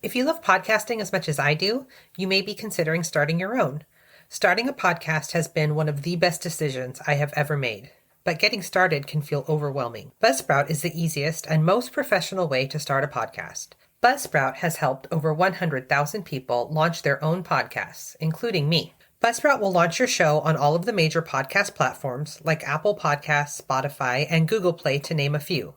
If you love podcasting as much as I do, you may be considering starting your own. Starting a podcast has been one of the best decisions I have ever made, but getting started can feel overwhelming. Buzzsprout is the easiest and most professional way to start a podcast. Buzzsprout has helped over 100,000 people launch their own podcasts, including me. Buzzsprout will launch your show on all of the major podcast platforms like Apple Podcasts, Spotify, and Google Play, to name a few.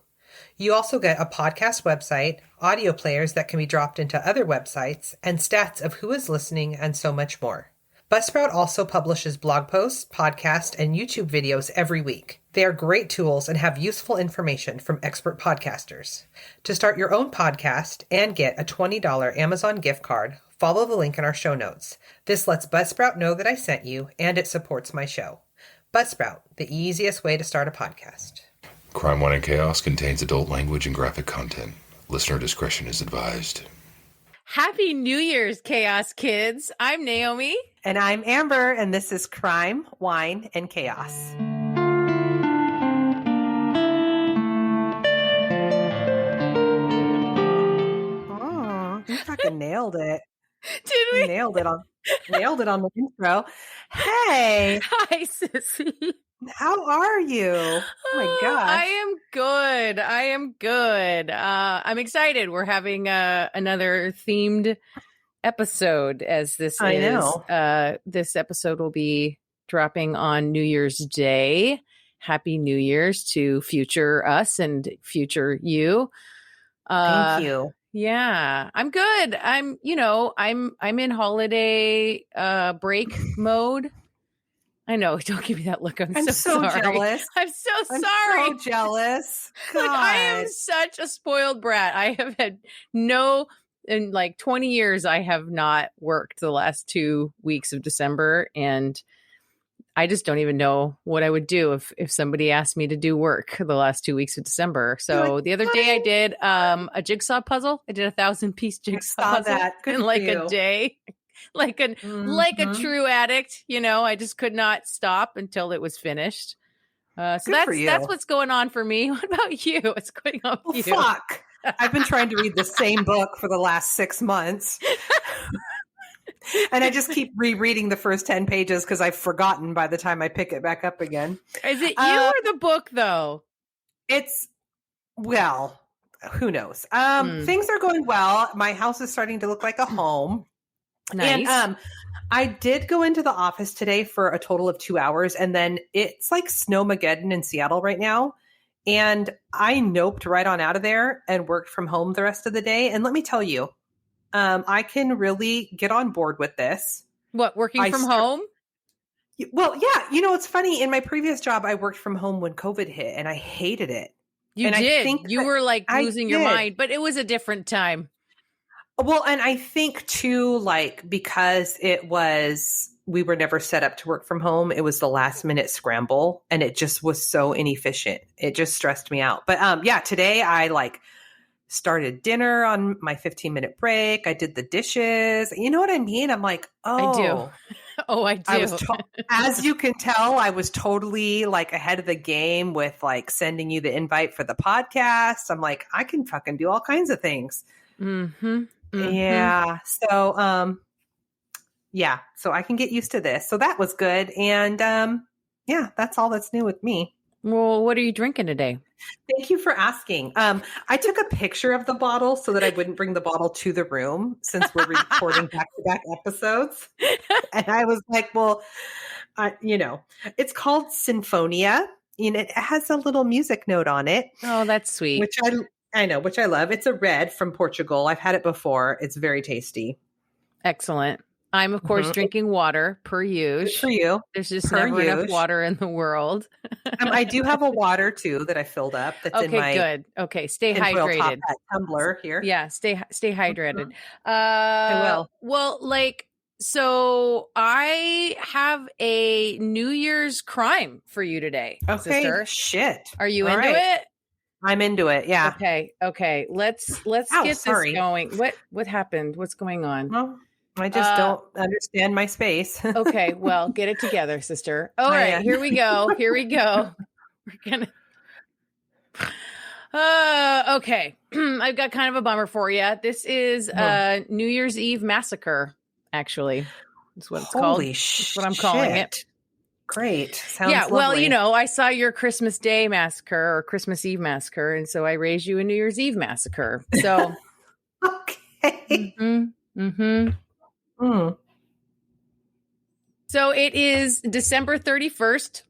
You also get a podcast website, audio players that can be dropped into other websites, and stats of who is listening, and so much more. Buzzsprout also publishes blog posts, podcasts, and YouTube videos every week. They are great tools and have useful information from expert podcasters. To start your own podcast and get a $20 Amazon gift card, follow the link in our show notes. This lets Buzzsprout know that I sent you, and it supports my show. Buzzsprout, the easiest way to start a podcast. Crime, Wine, and Chaos contains adult language and graphic content. Listener discretion is advised. Happy New Year's, Chaos Kids. I'm Naomi. And I'm Amber, and this is Crime, Wine, and Chaos. Oh, you fucking nailed it. Did we? Nailed it on the intro. Hey. Hi, sissy. How are you? Oh my gosh. I am good. I'm excited. We're having another themed episode, as this I know. This episode will be dropping on New Year's Day. Happy New Year's to future us and future you. Thank you. Yeah, I'm good. I'm in holiday break mode. I know. Don't give me that look. I'm so sorry. Jealous. I'm sorry. So jealous. God. Look, I am such a spoiled brat. I have had in like 20 years, I have not worked the last 2 weeks of December. And I just don't even know what I would do if somebody asked me to do work the last 2 weeks of December. So the other day I did a jigsaw puzzle. I did 1,000-piece jigsaw puzzle in like a day. Like a true addict, I just could not stop until it was finished. So that's what's going on for me. What about you? What's going on with you? Fuck. I've been trying to read the same book for the last 6 months. And I just keep rereading the first 10 pages because I've forgotten by the time I pick it back up again. Is it you or the book, though? Well, who knows? Things are going well. My house is starting to look like a home. Nice. And I did go into the office today for a total of 2 hours, and then it's like snowmageddon in Seattle right now. And I noped right on out of there and worked from home the rest of the day. And let me tell you, I can really get on board with this. What, working from home? Well, yeah. It's funny. In my previous job, I worked from home when COVID hit, and I hated it. You did. You were like losing your mind, but it was a different time. Well, and I think too, because we were never set up to work from home. It was the last minute scramble, and it just was so inefficient. It just stressed me out. But today I started dinner on my 15-minute break. I did the dishes. You know what I mean? I'm like, oh, I do. Oh, I do. As you can tell, I was totally ahead of the game with sending you the invite for the podcast. I'm like, I can fucking do all kinds of things. Mm-hmm. Mm-hmm. Yeah. So, so I can get used to this. So that was good. And, that's all that's new with me. Well, what are you drinking today? Thank you for asking. I took a picture of the bottle so that I wouldn't bring the bottle to the room since we're recording back-to-back episodes. And I was like, well, it's called Synfonia. It has a little music note on it. Oh, that's sweet. Which I know, which I love. It's a red from Portugal. I've had it before. It's very tasty. Excellent. I'm, of course, drinking water per use. For you. There's just never enough water in the world. I do have a water, too, that I filled up. That's in my good. Okay, stay hydrated. Tumbler here. Yeah, stay hydrated. I will. Well, so I have a New Year's crime for you today, sister. Shit. Are you into it? I'm into it. Yeah. Okay. Let's get this going. What happened? What's going on? Well, I just don't understand my space. Okay. Well, get it together, sister. All right. Here we go. We're gonna. Okay. I've got kind of a bummer for you. This is New Year's Eve Massacre, actually. That's what it's called. That's what I'm calling it. Great. Sounds yeah, well, lovely. you know, I saw your Christmas Day Massacre or Christmas Eve Massacre, and so I raised you a New Year's Eve Massacre. So, okay. So it is December 31st,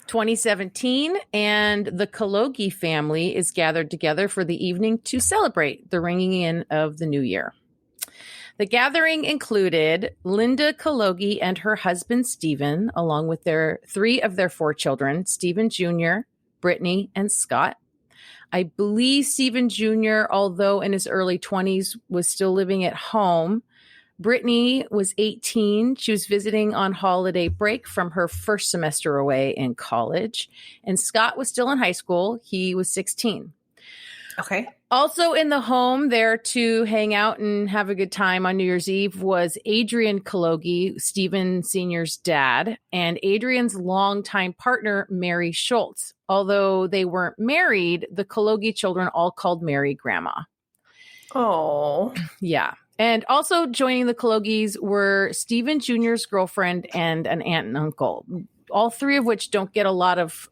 2017, and the Kologi family is gathered together for the evening to celebrate the ringing in of the new year. The gathering included Linda Kologi and her husband, Stephen, along with three of their four children, Stephen Jr., Brittany, and Scott. I believe Stephen Jr., although in his early 20s, was still living at home. Brittany was 18. She was visiting on holiday break from her first semester away in college. And Scott was still in high school. He was 16. Okay. Also in the home there to hang out and have a good time on New Year's Eve was Adrian Kologi, Stephen Sr.'s dad, and Adrian's longtime partner, Mary Schultz. Although they weren't married, the Kologi children all called Mary Grandma. Oh. Yeah. And also joining the Kologis were Stephen Jr.'s girlfriend and an aunt and uncle, all three of which don't get a lot of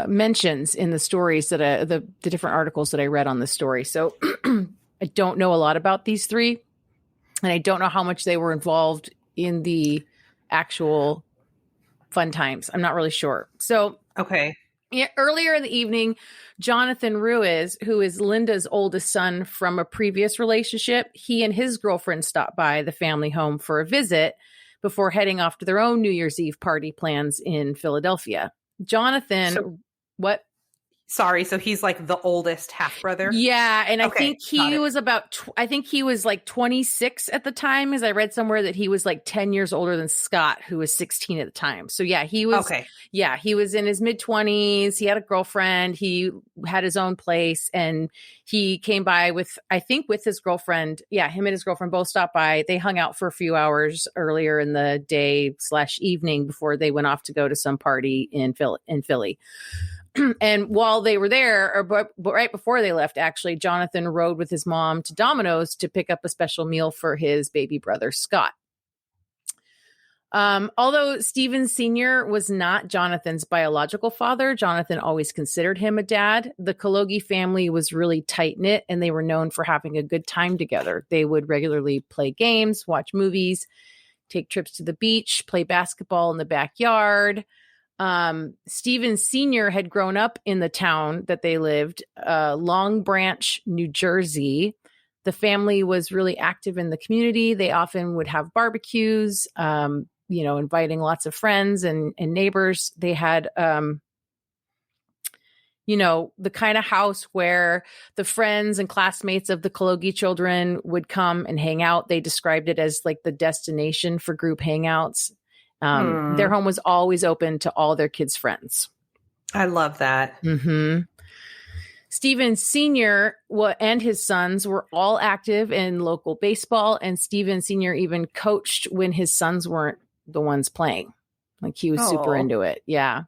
mentions in the stories that the different articles that I read on the story. So I don't know a lot about these three, and I don't know how much they were involved in the actual fun times. I'm not really sure. So, okay. Yeah, earlier in the evening, Jonathan Ruiz, who is Linda's oldest son from a previous relationship, he and his girlfriend stopped by the family home for a visit before heading off to their own New Year's Eve party plans in Philadelphia. Jonathan, what? Sorry, so he's like the oldest half brother? Yeah, and I think he was I think he was like 26 at the time, as I read somewhere that he was like 10 years older than Scott, who was 16 at the time. So yeah, he was he was in his mid-20s. He had a girlfriend. He had his own place, and he came by with his girlfriend. Yeah, him and his girlfriend both stopped by. They hung out for a few hours earlier in the day/evening before they went off to go to some party in Philly. And while they were there, but right before they left, actually, Jonathan rode with his mom to Domino's to pick up a special meal for his baby brother, Scott. Although Stephen Sr. was not Jonathan's biological father, Jonathan always considered him a dad. The Kologi family was really tight-knit, and they were known for having a good time together. They would regularly play games, watch movies, take trips to the beach, play basketball in the backyard. Stephen Sr. had grown up in the town that they lived, Long Branch, New Jersey. The family was really active in the community. They often would have barbecues, inviting lots of friends and neighbors. They had, the kind of house where the friends and classmates of the Kologi children would come and hang out. They described it as like the destination for group hangouts. Their home was always open to all their kids' friends. I love that. Mm-hmm. Stephen Sr. and his sons were all active in local baseball, and Stephen Sr. even coached when his sons weren't the ones playing. Like he was super into it. Yeah.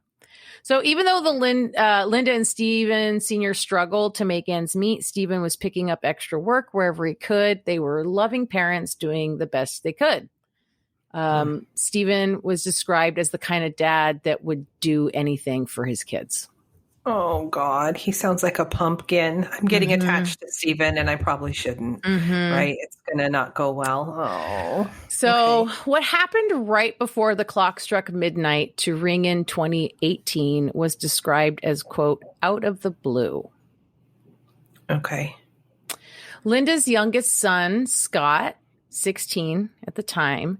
So even though the Linda and Stephen Sr. struggled to make ends meet, Stephen was picking up extra work wherever he could. They were loving parents doing the best they could. Stephen was described as the kind of dad that would do anything for his kids. Oh, God. He sounds like a pumpkin. I'm getting attached to Stephen, and I probably shouldn't, right? It's going to not go well. Oh. So what happened right before the clock struck midnight to ring in 2018 was described as, quote, out of the blue. Okay. Linda's youngest son, Scott, 16 at the time,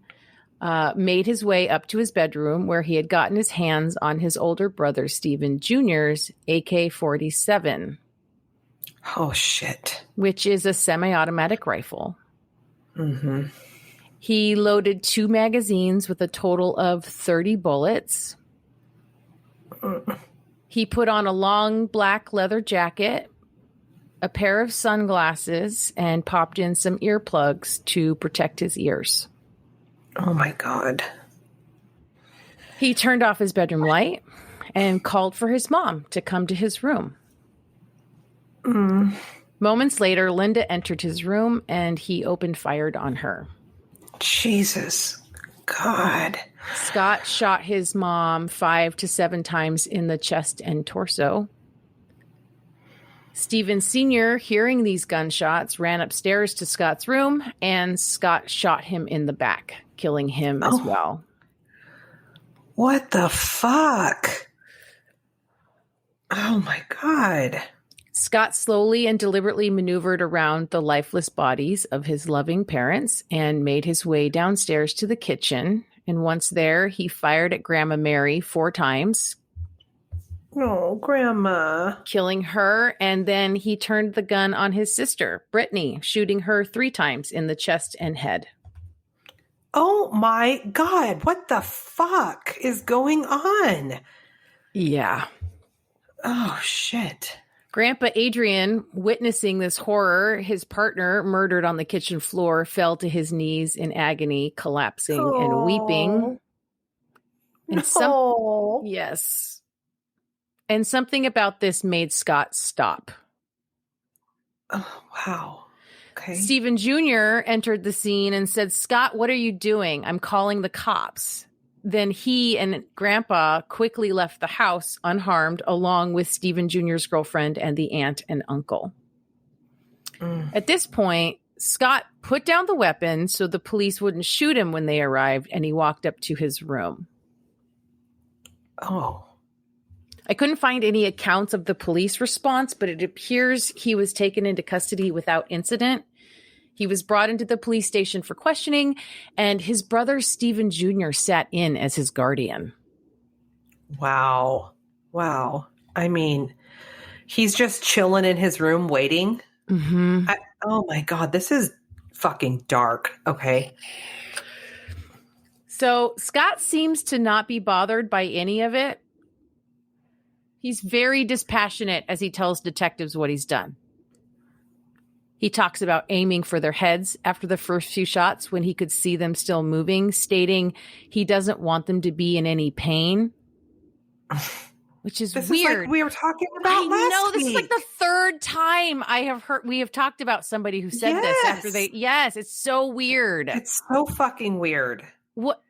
made his way up to his bedroom where he had gotten his hands on his older brother, Stephen Jr.'s AK-47. Oh, shit. Which is a semi-automatic rifle. Mm-hmm. He loaded 2 magazines with a total of 30 bullets. He put on a long black leather jacket, a pair of sunglasses, and popped in some earplugs to protect his ears. Oh, my God. He turned off his bedroom light. and called for his mom to come to his room. Moments later, Linda entered his room and he opened fire on her. Jesus. God. Scott shot his mom 5 to 7 times in the chest and torso. Stephen Sr., hearing these gunshots, ran upstairs to Scott's room, and Scott shot him in the back, killing him as well. What the fuck? Oh my God. Scott slowly and deliberately maneuvered around the lifeless bodies of his loving parents and made his way downstairs to the kitchen. And once there, he fired at Grandma Mary 4 times. Oh, Grandma. Killing her. And then he turned the gun on his sister, Brittany, shooting her 3 times in the chest and head. Oh my God. What the fuck is going on? Yeah. Oh, shit. Grandpa Adrian, witnessing this horror, his partner, murdered on the kitchen floor, fell to his knees in agony, collapsing and weeping. And yes. And something about this made Scott stop. Oh, wow. Okay. Stephen Jr. entered the scene and said, "Scott, what are you doing? I'm calling the cops." Then he and Grandpa quickly left the house unharmed, along with Stephen Jr.'s girlfriend and the aunt and uncle. At this point, Scott put down the weapon so the police wouldn't shoot him when they arrived, and he walked up to his room. Oh. I couldn't find any accounts of the police response, but it appears he was taken into custody without incident. He was brought into the police station for questioning, and his brother, Stephen Jr., sat in as his guardian. Wow. Wow. I mean, he's just chilling in his room waiting. Mm-hmm. Oh my God, this is fucking dark. Okay. So Scott seems to not be bothered by any of it. He's very dispassionate as he tells detectives what he's done. He talks about aiming for their heads after the first few shots when he could see them still moving, stating he doesn't want them to be in any pain, which is this weird. Is like we were talking about This is like the 3rd time we have talked about somebody who said this after they. Yes, it's so weird. It's so fucking weird. What?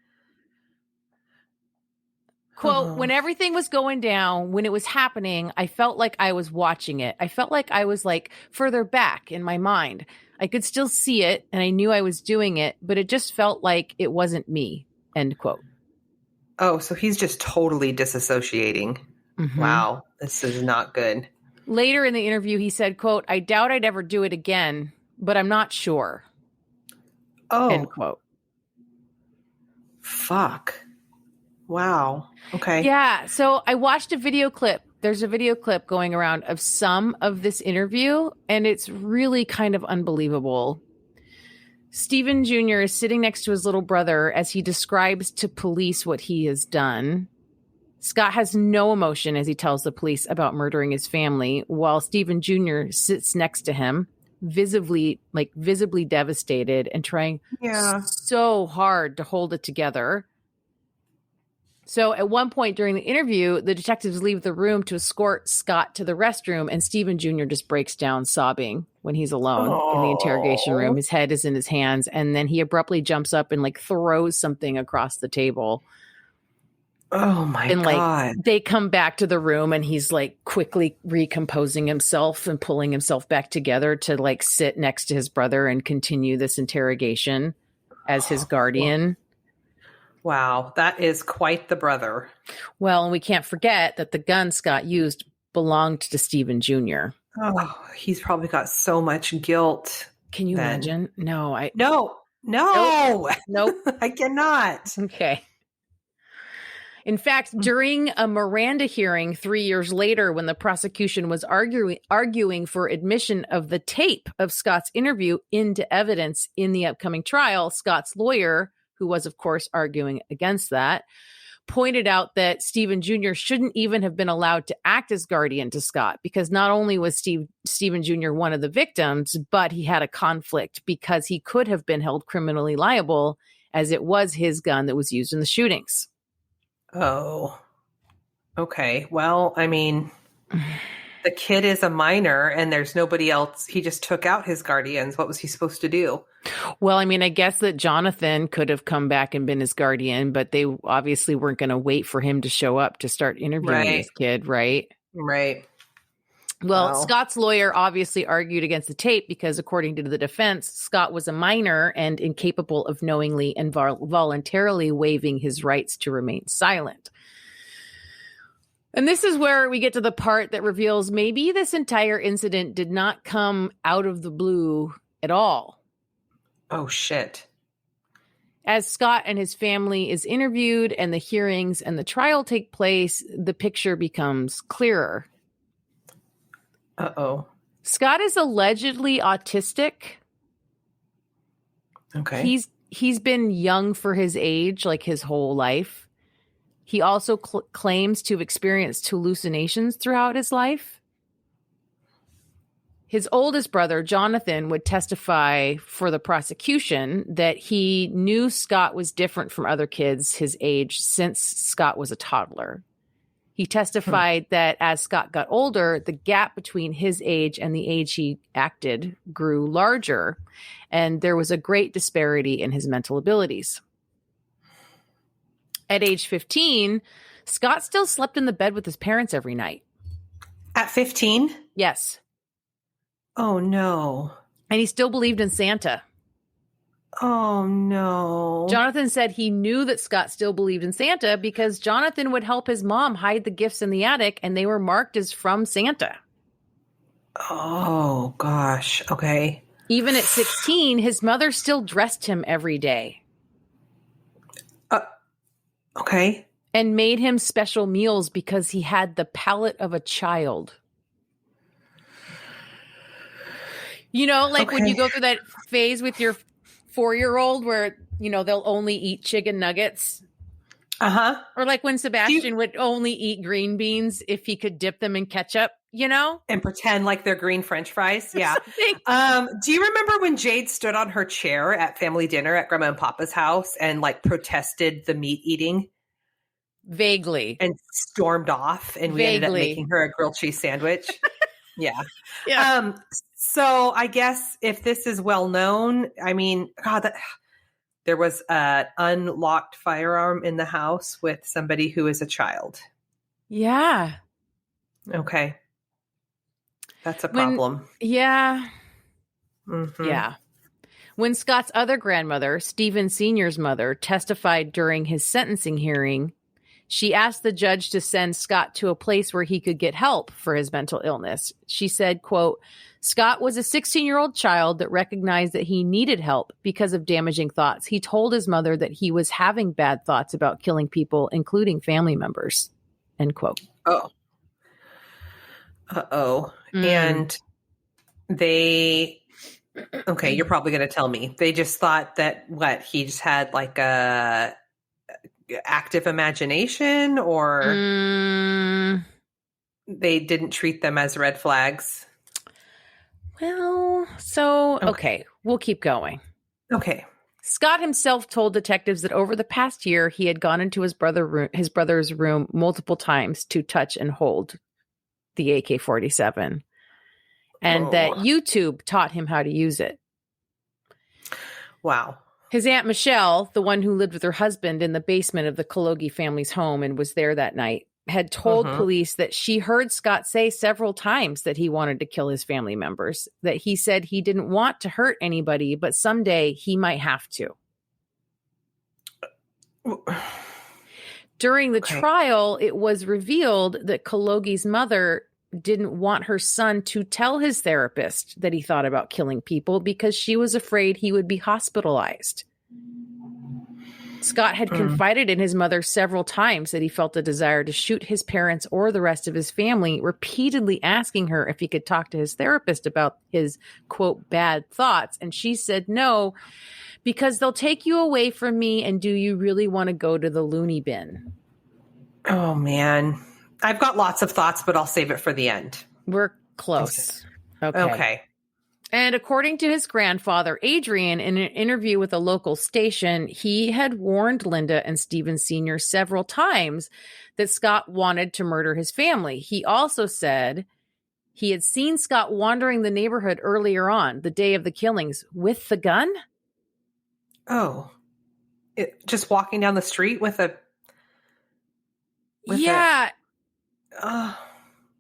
Quote, when everything was going down, when it was happening, I felt like I was watching it. I felt like I was like further back in my mind. I could still see it and I knew I was doing it, but it just felt like it wasn't me. End quote. Oh, so he's just totally disassociating. Mm-hmm. Wow. This is not good. Later in the interview, he said, quote, "I doubt I'd ever do it again, but I'm not sure." Oh. End quote. Fuck. Wow. Okay. Yeah. So I watched a video clip. There's a video clip going around of some of this interview, and it's really kind of unbelievable. Stephen Jr. is sitting next to his little brother as he describes to police what he has done. Scott has no emotion as he tells the police about murdering his family, while Stephen Jr. sits next to him, visibly devastated and trying so hard to hold it together. So at one point during the interview, the detectives leave the room to escort Scott to the restroom, and Stephen Jr. just breaks down sobbing when he's alone in the interrogation room. His head is in his hands, and then he abruptly jumps up and like throws something across the table. Oh my God. They come back to the room and he's like quickly recomposing himself and pulling himself back together to like sit next to his brother and continue this interrogation as his guardian. Wow, that is quite the brother. Well, and we can't forget that the gun Scott used belonged to Stephen Jr. Oh, he's probably got so much guilt. Can you imagine? No. Nope. I cannot. Okay. In fact, during a Miranda hearing 3 years later, when the prosecution was arguing for admission of the tape of Scott's interview into evidence in the upcoming trial, Scott's lawyer, who was, of course, arguing against that, pointed out that Stephen Jr. shouldn't even have been allowed to act as guardian to Scott, because not only was Stephen Jr. one of the victims, but he had a conflict because he could have been held criminally liable, as it was his gun that was used in the shootings. Oh. Okay. Well, I mean, the kid is a minor and there's nobody else. He just took out his guardians. What was he supposed to do? Well, I mean, I guess that Jonathan could have come back and been his guardian, but they obviously weren't going to wait for him to show up to start interviewing this kid, right? Right. Well, Scott's lawyer obviously argued against the tape because, according to the defense, Scott was a minor and incapable of knowingly and voluntarily waiving his rights to remain silent. And this is where we get to the part that reveals maybe this entire incident did not come out of the blue at all. Oh, shit. As Scott and his family is interviewed and the hearings and the trial take place, the picture becomes clearer. Uh-oh. Scott is allegedly autistic. Okay. He's been young for his age, like his whole life. He also claims to have experienced hallucinations throughout his life. His oldest brother, Jonathan, would testify for the prosecution that he knew Scott was different from other kids his age since Scott was a toddler. He testified that as Scott got older, the gap between his age and the age he acted grew larger, and there was a great disparity in his mental abilities. At age 15, Scott still slept in the bed with his parents every night. At 15? Yes. Oh, no. And he still believed in Santa. Oh, no. Jonathan said he knew that Scott still believed in Santa because Jonathan would help his mom hide the gifts in the attic, and they were marked as from Santa. Oh, gosh. Okay. Even at 16, his mother still dressed him every day. Okay. And made him special meals because he had the palate of a child. You know, like when you go through that phase with your 4-year-old where, you know, they'll only eat chicken nuggets. Uh-huh. Or like when Sebastian would only eat green beans if he could dip them in ketchup, you know? And pretend like they're green French fries. Yeah. Do you remember when Jade stood on her chair at family dinner at Grandma and Papa's house and like protested the meat eating? Vaguely. And stormed off, and we ended up making her a grilled cheese sandwich. Yeah. Yeah. So I guess if this is well known, I mean, God, there was an unlocked firearm in the house with somebody who is a child. Yeah. Okay. That's a problem. Yeah. Mm-hmm. Yeah. When Scott's other grandmother, Stephen Sr.'s mother, testified during his sentencing hearing, she asked the judge to send Scott to a place where he could get help for his mental illness. She said, quote, Scott was a 16-year-old child that recognized that he needed help because of damaging thoughts. He told his mother that he was having bad thoughts about killing people, including family members, end quote. Oh. Uh-oh. And they, okay, you're probably going to tell me. They just thought that, he just had like a active imagination, or they didn't treat them as red flags? Well, so, okay, we'll keep going. Okay. Scott himself told detectives that over the past year, he had gone into his brother's room multiple times to touch and hold the AK-47, and that YouTube taught him how to use it. Wow. His Aunt Michelle, the one who lived with her husband in the basement of the Kologi family's home and was there that night, had told police that she heard Scott say several times that he wanted to kill his family members, that he said he didn't want to hurt anybody, but someday he might have to. During the trial, it was revealed that Kologi's mother didn't want her son to tell his therapist that he thought about killing people because she was afraid he would be hospitalized. Scott had confided in his mother several times that he felt a desire to shoot his parents or the rest of his family, repeatedly asking her if he could talk to his therapist about his, quote, bad thoughts. And she said no, because they'll take you away from me, and do you really want to go to the loony bin? Oh, man. I've got lots of thoughts, but I'll save it for the end. We're close. Okay. And according to his grandfather, Adrian, in an interview with a local station, he had warned Linda and Stephen Sr. several times that Scott wanted to murder his family. He also said he had seen Scott wandering the neighborhood earlier on, the day of the killings, with the gun. Oh, just walking down the street with a...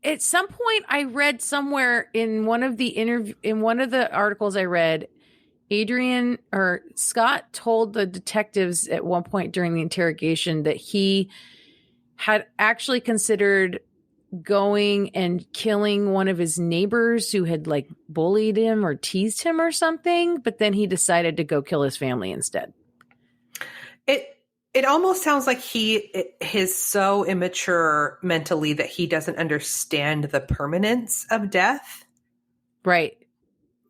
At some point, I read somewhere in one of the articles I read, Scott told the detectives at one point during the interrogation that he had actually considered going and killing one of his neighbors who had like bullied him or teased him or something, but then he decided to go kill his family instead. It almost sounds like he is so immature mentally that he doesn't understand the permanence of death. Right.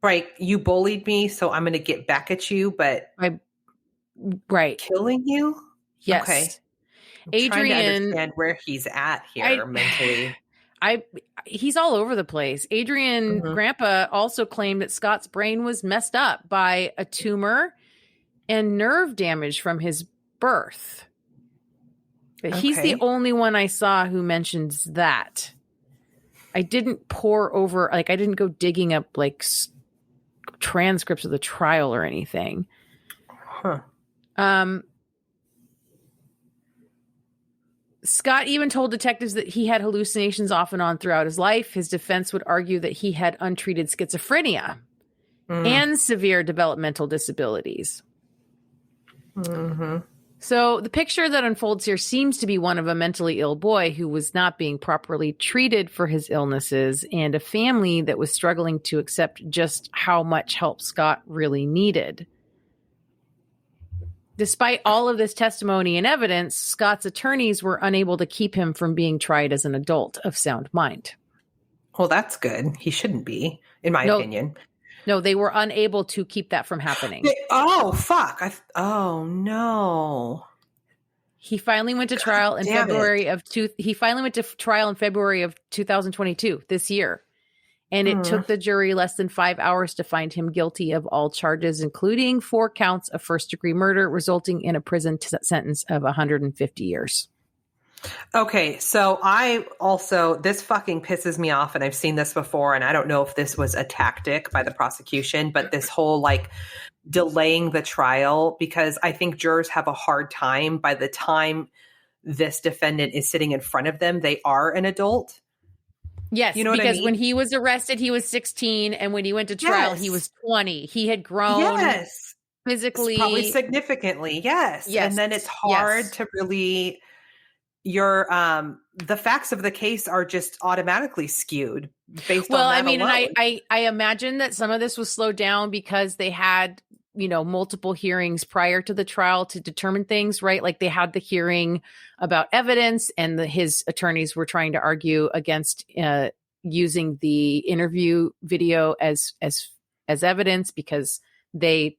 Right. You bullied me, so I'm going to get back at you, but right. Killing you? Yes. Okay. Adrian, trying to understand where he's at here mentally. He's all over the place. Adrian, grandpa, also claimed that Scott's brain was messed up by a tumor and nerve damage from his birth. But he's the only one I saw who mentions that. I didn't I didn't go digging up like transcripts of the trial or anything. Huh. Scott even told detectives that he had hallucinations off and on throughout his life. His defense would argue that he had untreated schizophrenia and severe developmental disabilities. Mm-hmm. So the picture that unfolds here seems to be one of a mentally ill boy who was not being properly treated for his illnesses and a family that was struggling to accept just how much help Scott really needed. Despite all of this testimony and evidence, Scott's attorneys were unable to keep him from being tried as an adult of sound mind. Well, that's good. He shouldn't be, in my opinion. No, they were unable to keep that from happening. Oh, fuck. Oh, no. He finally went to trial in February of 2022, this year. And it took the jury less than 5 hours to find him guilty of all charges, including 4 counts of first-degree murder, resulting in a prison sentence of 150 years. Okay, so this fucking pisses me off, and I've seen this before, and I don't know if this was a tactic by the prosecution, but this whole like delaying the trial, because I think jurors have a hard time by the time this defendant is sitting in front of them, they are an adult. Yes, you know what I mean? When he was arrested, he was 16, and when he went to trial, he was 20. He had grown physically. Probably significantly, yes. And then it's hard to really... the facts of the case are just automatically skewed based on that alone. And I imagine that some of this was slowed down because they had, multiple hearings prior to the trial to determine things, right? Like they had the hearing about evidence and his attorneys were trying to argue against using the interview video as evidence because they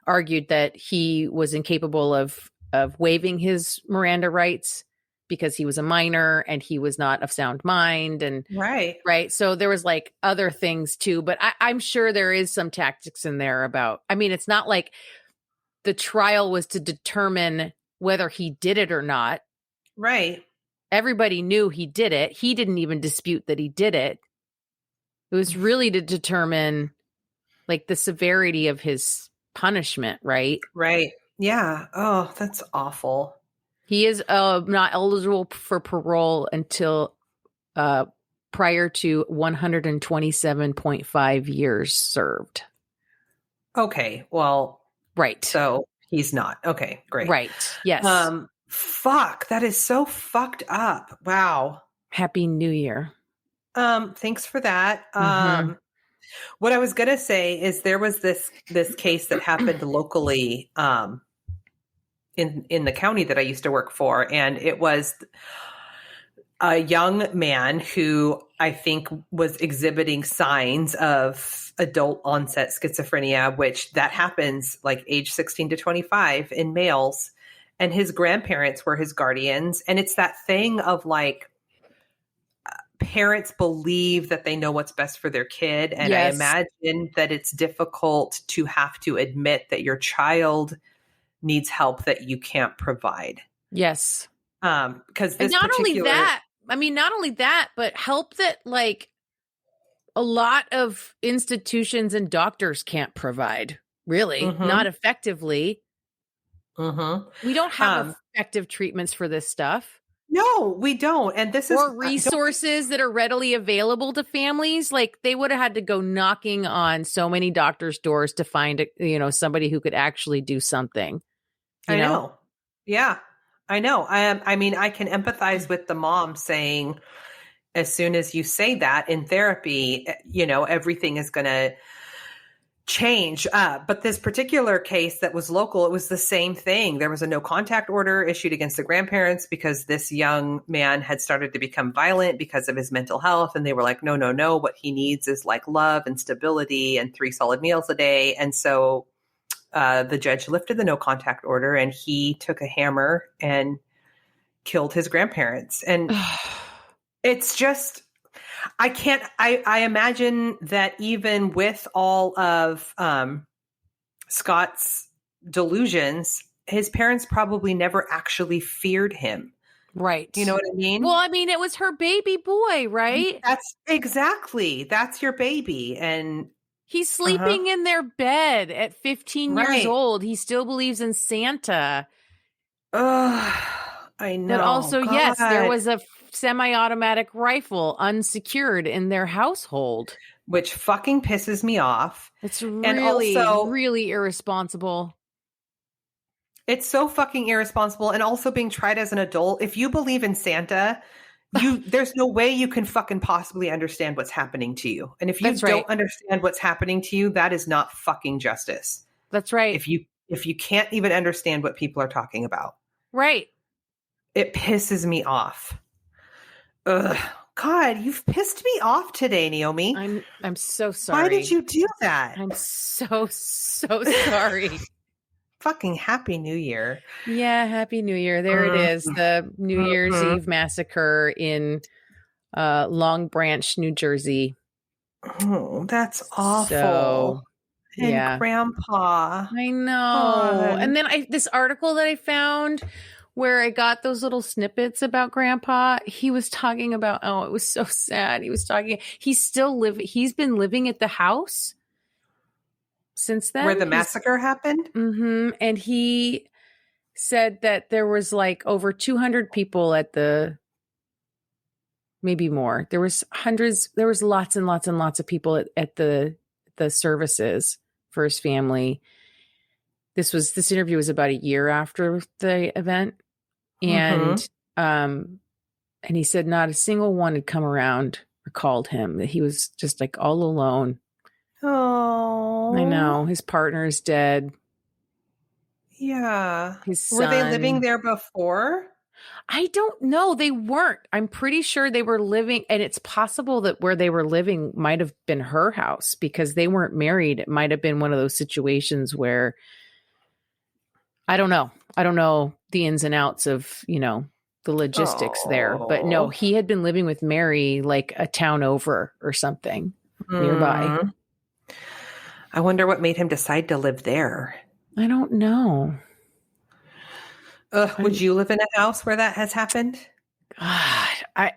argued that he was incapable of waiving his Miranda rights because he was a minor and he was not of sound mind. And right. So there was like other things too, but I'm sure there is some tactics in there about, it's not like the trial was to determine whether he did it or not. Right. Everybody knew he did it. He didn't even dispute that he did it. It was really to determine like the severity of his punishment. Right. Right. Yeah. Oh, that's awful. He is not eligible for parole until prior to 127.5 years served. Okay. Well, right. So he's not. Okay, great. Right. Yes. Fuck. That is so fucked up. Wow. Happy New Year. Thanks for that. What I was going to say is there was this case that happened locally, in the county that I used to work for. And it was a young man who I think was exhibiting signs of adult onset schizophrenia, which that happens like age 16 to 25 in males. And his grandparents were his guardians. And it's that thing of like, parents believe that they know what's best for their kid. And I Yes. imagine that it's difficult to have to admit that your child needs help that you can't provide. Yes. Because And not only that, but help that like a lot of institutions and doctors can't provide, really, Mhm. not effectively. Mhm. We don't have effective treatments for this stuff. No, we don't. And this is Or resources that are readily available to families. Like they would have had to go knocking on so many doctors' doors to find, somebody who could actually do something. I know. Yeah, I know. I mean, I can empathize with the mom saying, as soon as you say that in therapy, everything is going to change. But this particular case that was local, it was the same thing. There was a no contact order issued against the grandparents because this young man had started to become violent because of his mental health. And they were like, no. What he needs is like love and stability and 3 solid meals a day. And so the judge lifted the no contact order and he took a hammer and killed his grandparents. And it's just, I imagine that even with all of Scott's delusions, his parents probably never actually feared him. Right. You know what I mean? Well, I mean, it was her baby boy, right? That's your baby. And he's sleeping in their bed at 15 years Right. old. He still believes in Santa. I know. But also, yes, there God. was a semi-automatic rifle unsecured in their household. Which fucking pisses me off. It's And really, also- really irresponsible. It's so fucking irresponsible. And also being tried as an adult. If you believe in Santa, there's no way you can fucking possibly understand what's happening to you. And if you That's right. don't understand what's happening to you, that is not fucking justice. That's right. If you can't even understand what people are talking about, Right. it pisses me off. Ugh. God, you've pissed me off today, Naomi. I'm so sorry. Why did you do that? I'm so sorry. Fucking Happy New Year. Yeah, Happy New Year. There it is. The New Year's Eve massacre in Long Branch, New Jersey. Oh, that's awful. So, and yeah. Grandpa. I know. God. And then this article that I found where I got those little snippets about Grandpa, he was talking about, it was so sad. He was talking, he's been living at the house since then. Where the massacre happened? Mm-hmm. And he said that there was like over 200 people at maybe more. There was lots and lots and lots of people at the services for his family. This interview was about a year after the event. And, and he said not a single one had come around or called him, that he was just like all alone. Oh, I know. His partner is dead. Yeah. His son. Were they living there before? I don't know. They weren't. I'm pretty sure they were living, and it's possible that where they were living might have been her house because they weren't married. It might have been one of those situations where I don't know. I don't know the ins and outs of, the logistics there. But no, he had been living with Mary like a town over or something nearby. I wonder what made him decide to live there. I don't know. Would you live in a house where that has happened? God,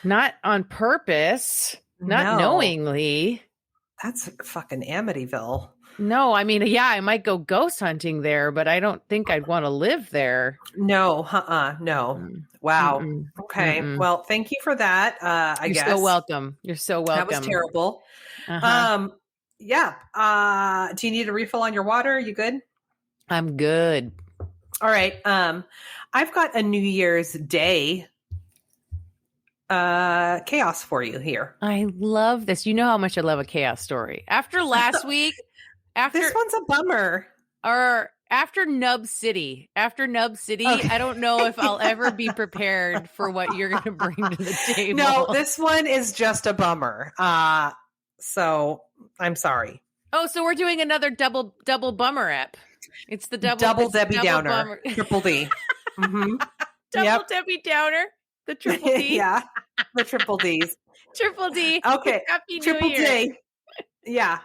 not on purpose, not knowingly. That's fucking Amityville. No, I mean, yeah, I might go ghost hunting there, but I don't think I'd want to live there. No, no. Wow. Okay. Well, thank you for that. I guess. You're so welcome. You're so welcome. That was terrible. Yeah. Do you need a refill on your water? You good? I'm good. All right. I've got a New Year's Day chaos for you here. I love this. You know how much I love a chaos story. After last week, this one's a bummer. Or after Nub City, okay. I don't know if I'll ever be prepared for what you're going to bring to the table. No, this one is just a bummer. So I'm sorry. Oh, so we're doing another double bummer app. It's the double Debbie Downer, bummer. triple D. Double Debbie Downer. The triple D. Yeah, the triple Ds. Triple D. Okay. Happy Triple New Year. D. Yeah,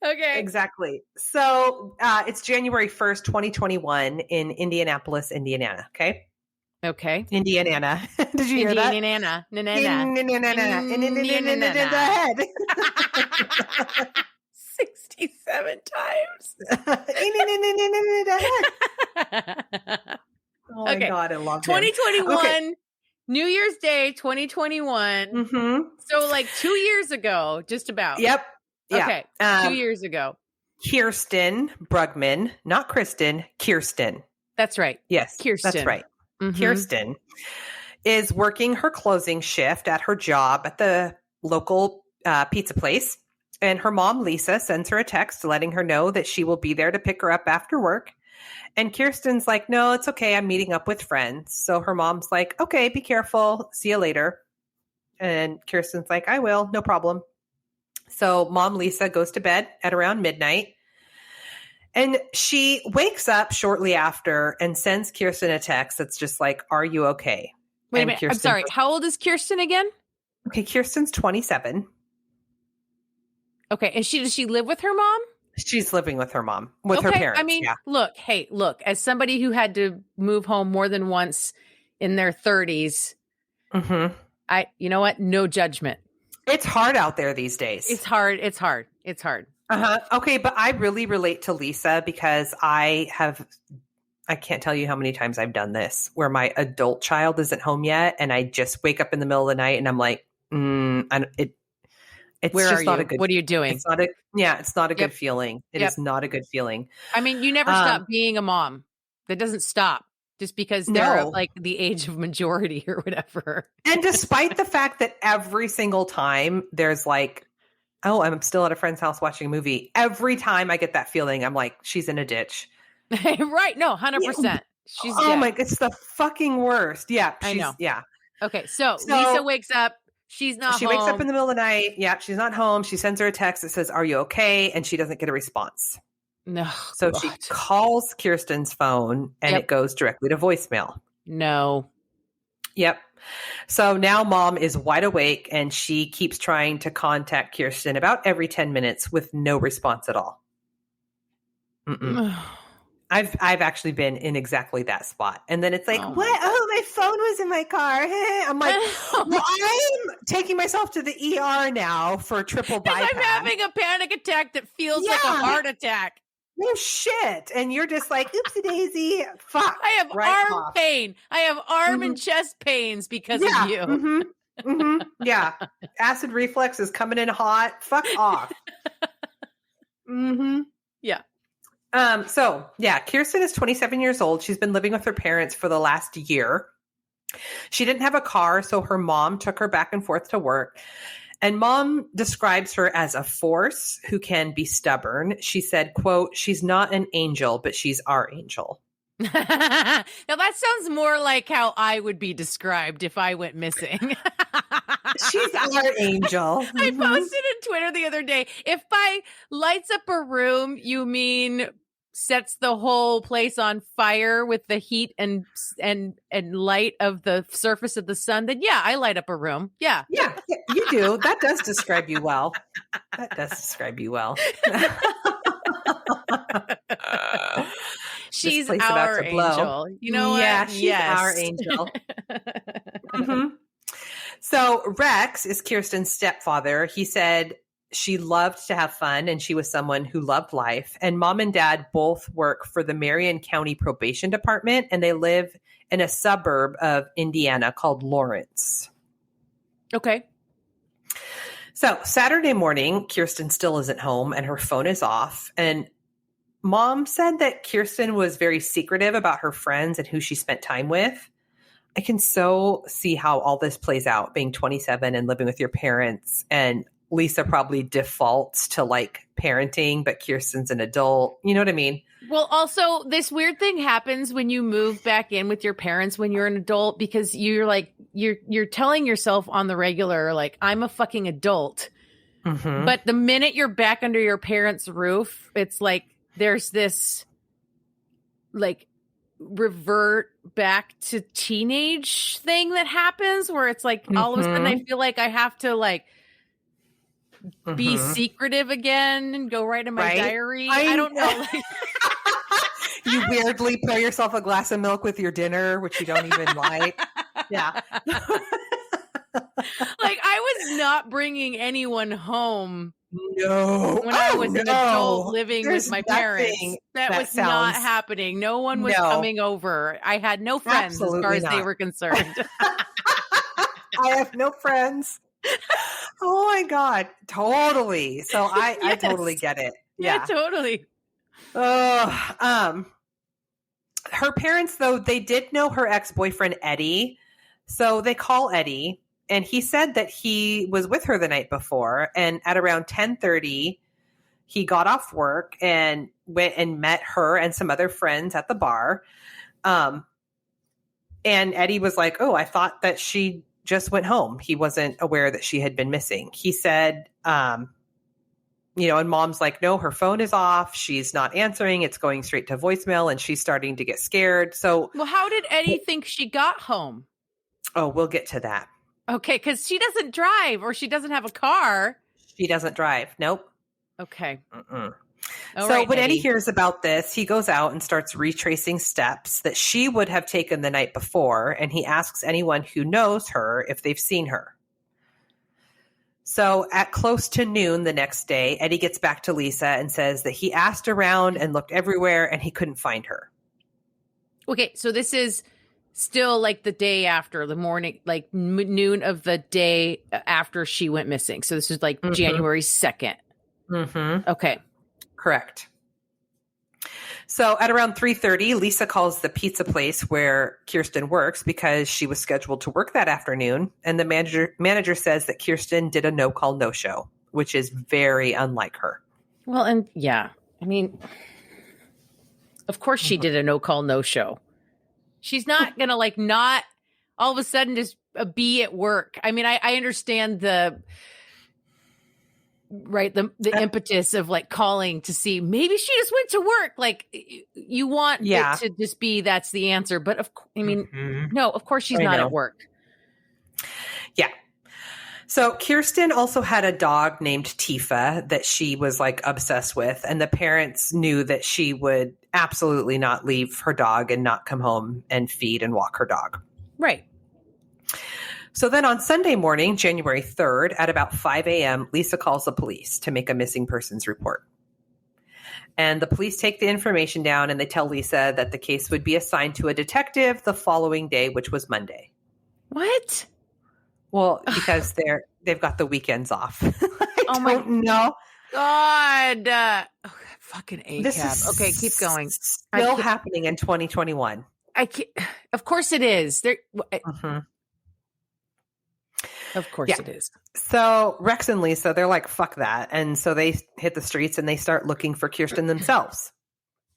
Okay. exactly. So it's January 1st, 2021 in Indianapolis, Indiana. Okay. Okay. Indiana. Did you hear that? Indiana. Head. 67 times. Oh my Okay. God, I love it. 2021, Okay. New Year's Day, 2021. Mm-hmm. So like 2 years ago, just about. Yep. Yeah. Okay. 2 years ago. Kirsten Brueggeman, not Kristen, Kirsten. That's right. Yes. Kirsten. That's right. Mhm. Kirsten is working her closing shift at her job at the local pizza place. And her mom, Lisa, sends her a text letting her know that she will be there to pick her up after work. And Kirsten's like, no, it's okay. I'm meeting up with friends. So her mom's like, okay, be careful. See you later. And Kirsten's like, I will. No problem. So mom, Lisa, goes to bed at around midnight. And she wakes up shortly after and sends Kirsten a text that's just like, are you okay? Wait a And minute. Kirsten I'm sorry. goes, How old is Kirsten again? okay, Kirsten's 27. Okay. And does she live with her mom? She's living with her mom, with her parents. I mean, yeah. look, as somebody who had to move home more than once in their 30s, Mm-hmm. you know what? No judgment. It's hard out there these days. It's hard. Uh-huh. Okay, but I really relate to Lisa because I can't tell you how many times I've done this where my adult child isn't home yet and I just wake up in the middle of the night and I'm like, it's Where just are not you? a good. What are you doing? It's not a good Yep. feeling. It Yep. is not a good feeling. I mean, you never stop being a mom. That doesn't stop just because they're No. like the age of majority or whatever. And despite the fact that every single time there's like, oh, I'm still at a friend's house watching a movie. Every time I get that feeling, I'm like, she's in a ditch. Right. No, 100%. She's Oh dead. my, it's the fucking worst. Yeah. I know. Yeah. Okay. So Lisa wakes up. She's not She home. wakes up in the middle of the night. Yeah. She's not home. She sends her a text that says, are you okay? And she doesn't get a response. No. So God. she calls Kirsten's phone and Yep. it goes directly to voicemail. No. Yep. So now mom is wide awake and she keeps trying to contact Kirsten about every 10 minutes with no response at all. Mm-mm. I've actually been in exactly that spot. And then it's like, Oh my what? God. Oh, my phone was in my car. I'm like, well, I'm taking myself to the ER now for triple bypass. I'm having a panic attack that feels like a Yeah. heart attack. No shit. And you're just like, oopsie daisy. Fuck. I have Right arm off. pain. I have arm and chest pains because Yeah. of you. Mm-hmm. Mm-hmm. Yeah. Acid reflux is coming in hot. Fuck off. Mm-hmm. Yeah. So yeah, Kirsten is 27 years old. She's been living with her parents for the last year. She didn't have a car, so her mom took her back and forth to work. And mom describes her as a force who can be stubborn. She said, quote, she's not an angel, but she's our angel. Now that sounds more like how I would be described if I went missing. She's our angel. I posted on Twitter the other day, if by lights up a room, you mean sets the whole place on fire with the heat and light of the surface of the sun, then yeah, I light up a room. Yeah. Yeah, you do. That does describe you well. That does describe you well. She's place about our to blow. angel. You know what? Yeah, she's our angel. Mm-hmm. So Rex is Kirsten's stepfather. He said she loved to have fun and she was someone who loved life. And mom and dad both work for the Marion County Probation Department and they live in a suburb of Indiana called Lawrence. Okay. So Saturday morning, Kirsten still isn't home and her phone is off. And mom said that Kirsten was very secretive about her friends and who she spent time with. I can so see how all this plays out, being 27 and living with your parents. And Lisa probably defaults to like parenting, but Kirsten's an adult. You know what I mean? Well, also this weird thing happens when you move back in with your parents when you're an adult, because you're like, you're telling yourself on the regular, like, I'm a fucking adult. Mm-hmm. But the minute you're back under your parents' roof, it's like, there's this like revert back to teenage thing that happens where it's like all of a sudden I feel like I have to like be secretive again and go right in my diary. I don't know. Like, you weirdly pour yourself a glass of milk with your dinner, which you don't even like. Yeah. Like I was not bringing anyone home. No. When I was an adult living with my parents. That was not happening. No one was coming over. I had no friends as far as they were concerned. I have no friends. Oh my God. Totally. So I totally get it. Yeah, totally. Her parents, though, they did know her ex-boyfriend, Eddie. So they call Eddie, and he said that he was with her the night before. And at around 10:30, he got off work and went and met her and some other friends at the bar. And Eddie was like, oh, I thought that she just went home. He wasn't aware that she had been missing. He said, and Mom's like, no, her phone is off. She's not answering. It's going straight to voicemail, and she's starting to get scared. So, well, how did Eddie think she got home? Oh, we'll get to that. Okay, because she doesn't drive, or she doesn't have a car. She doesn't drive. Nope. Okay. So when Eddie hears about this, he goes out and starts retracing steps that she would have taken the night before, and he asks anyone who knows her if they've seen her. So at close to noon the next day, Eddie gets back to Lisa and says that he asked around and looked everywhere and he couldn't find her. Okay, so this is still like the day after, the morning, like noon of the day after she went missing. So this is like January 2nd. Okay. Correct. So at around 3:30, Lisa calls the pizza place where Kirsten works because she was scheduled to work that afternoon. And the manager says that Kirsten did a no-call, no-show, which is very unlike her. Well, and yeah, I mean, of course she did a no-call, no-show. She's not going to like not all of a sudden just be at work. I mean, I understand the impetus of like calling to see maybe she just went to work. Like you want it to just be that's the answer. But no, of course she's not at work. Yeah. So Kirsten also had a dog named Tifa that she was like obsessed with. And the parents knew that she would absolutely not leave her dog and not come home and feed and walk her dog. Right. So then on Sunday morning, January 3rd, at about 5 a.m., Lisa calls the police to make a missing persons report. And the police take the information down and they tell Lisa that the case would be assigned to a detective the following day, which was Monday. What? Well, because they've got the weekends off. I don't know. God. Fucking ACAB. Okay, keep going. Still happening in 2021. Of course it is. Of course it is. So Rex and Lisa, they're like, fuck that. And so they hit the streets and they start looking for Kirsten themselves.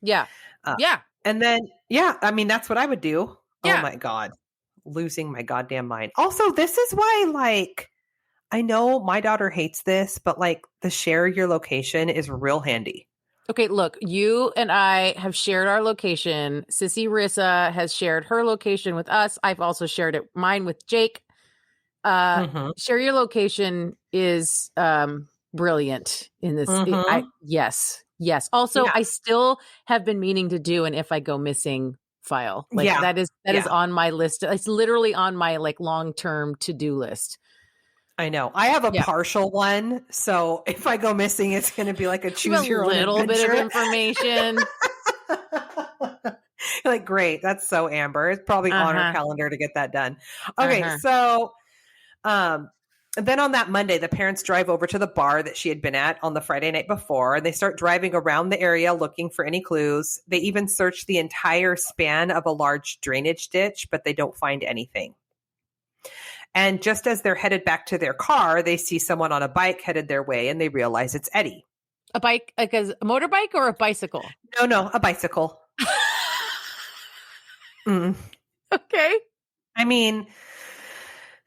Yeah. And then, I mean, that's what I would do. Yeah. Oh my God. Losing my goddamn mind. Also, this is why, like, I know my daughter hates this, but like the share your location is real handy. Okay, look, you and I have shared our location. Sissy Rissa has shared her location with us. I've also shared mine with Jake. Share your location is brilliant in this. Yes. Also, I still have been meaning to do an if I go missing file. Like that is on my list. It's literally on my like long-term to-do list. I know. I have a partial one, so if I go missing, it's going to be like a choose your own little bit of information. Like, great. That's so Amber. It's probably on her calendar to get that done. Okay, so then on that Monday, the parents drive over to the bar that she had been at on the Friday night before, and they start driving around the area looking for any clues. They even search the entire span of a large drainage ditch, but they don't find anything. And just as they're headed back to their car, they see someone on a bike headed their way, and they realize it's Eddie. A bike, like a motorbike or a bicycle? No, a bicycle. Okay. I mean,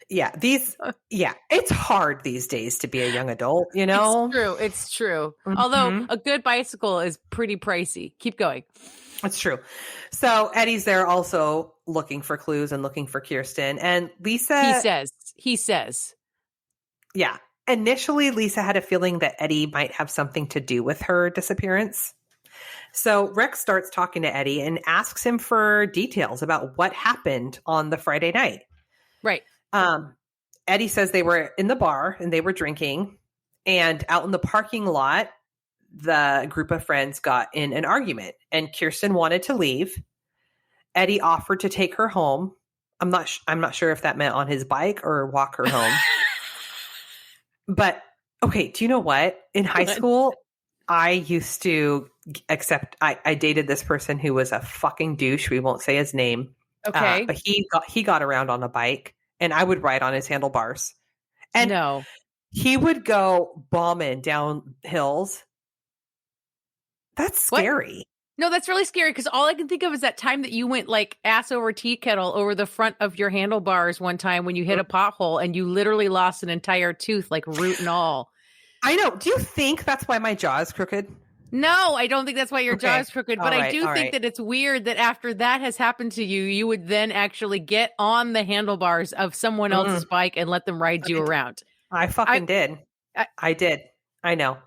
Yeah, it's hard these days to be a young adult, you know? It's true. Although Mhm. a good bicycle is pretty pricey. Keep going. It's true. So Eddie's there also looking for clues and looking for Kirsten. And Lisa... He says. Yeah. Initially, Lisa had a feeling that Eddie might have something to do with her disappearance. So Rex starts talking to Eddie and asks him for details about what happened on the Friday night. Right. Eddie says they were in the bar and they were drinking, and out in the parking lot, the group of friends got in an argument, and Kirsten wanted to leave. Eddie offered to take her home. I'm not sure if that meant on his bike or walk her home. But okay, do you know what? In high school, I used to I dated this person who was a fucking douche. We won't say his name. Okay. But he got around on a bike, and I would ride on his handlebars. And he would go bombing down hills. That's scary. What? No, that's really scary, because all I can think of is that time that you went like ass over tea kettle over the front of your handlebars one time when you hit a pothole and you literally lost an entire tooth, like root and all. I know. Do you think that's why my jaw is crooked? No, I don't think that's why your jaw is crooked, but I do think that it's weird that after that has happened to you, you would then actually get on the handlebars of someone else's bike and let them ride you around. I fucking did. I did. I know.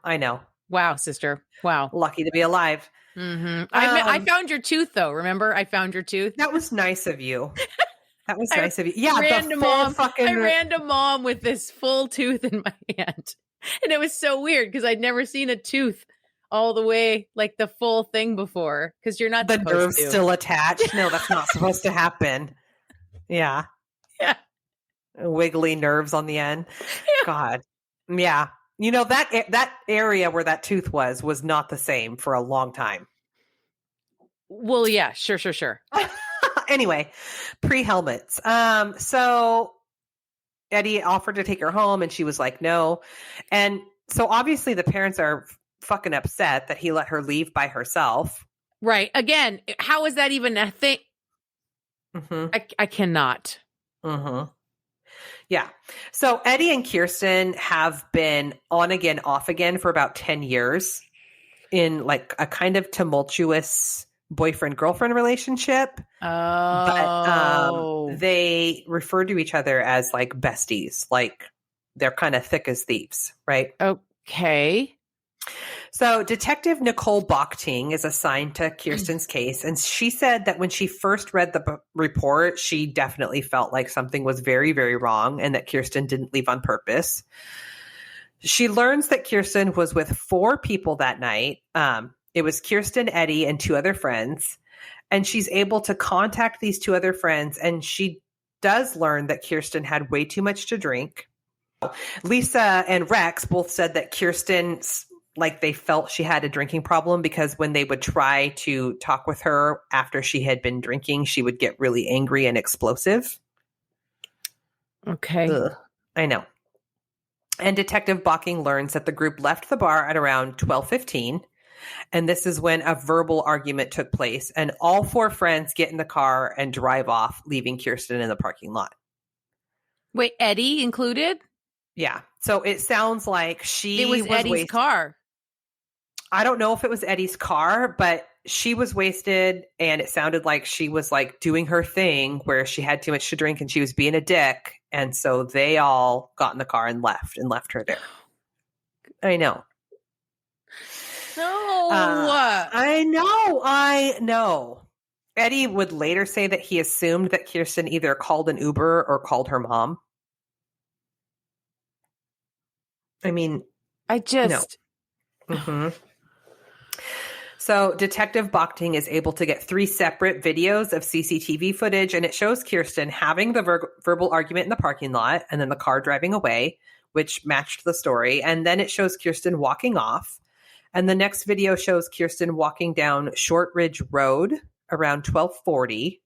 Wow, sister. Wow. Lucky to be alive. Mm-hmm. I found your tooth, though. Remember? I found your tooth. That was nice of you. That was nice of you. Yeah, I ran to mom with this full tooth in my hand. And it was so weird because I'd never seen a tooth all the way, like the full thing before, because you're not the supposed nerves to. Still attached. No, that's not supposed to happen. Yeah. Wiggly nerves on the end. Yeah. God. Yeah. You know, that area where that tooth was not the same for a long time. Well, yeah, sure. Anyway, pre-helmets. So Eddie offered to take her home, and she was like, no. And so obviously the parents are fucking upset that he let her leave by herself. Right. Again, how is that even a thing? Mm-hmm. I cannot. Mm-hmm. Yeah. So Eddie and Kirsten have been on again, off again for about 10 years in like a kind of tumultuous boyfriend-girlfriend relationship. Oh. But they refer to each other as like besties. Like they're kind of thick as thieves, right? Okay. So Detective Nicole Bochting is assigned to Kirsten's case, and she said that when she first read the report, she definitely felt like something was very, very wrong and that Kirsten didn't leave on purpose. She learns that Kirsten was with 4 people that night. It was Kirsten, Eddie, and 2 other friends, and she's able to contact these 2 other friends, and she does learn that Kirsten had way too much to drink. Lisa and Rex both said that Kirsten's like they felt she had a drinking problem because when they would try to talk with her after she had been drinking, she would get really angry and explosive. Okay. Ugh, I know. And Detective Bochting learns that the group left the bar at around 12:15. And this is when a verbal argument took place. And all 4 friends get in the car and drive off, leaving Kirsten in the parking lot. Wait, Eddie included? Yeah. So it sounds like it was Eddie's car. I don't know if it was Eddie's car, but she was wasted, and it sounded like she was like doing her thing where she had too much to drink and she was being a dick. And so they all got in the car and left her there. I know. No. I know. Eddie would later say that he assumed that Kirsten either called an Uber or called her mom. I mean, I just... No. Mm-hmm. So Detective Bochting is able to get 3 separate videos of CCTV footage, and it shows Kirsten having the verbal argument in the parking lot and then the car driving away, which matched the story. And then it shows Kirsten walking off. And the next video shows Kirsten walking down Short Ridge Road around 12:40.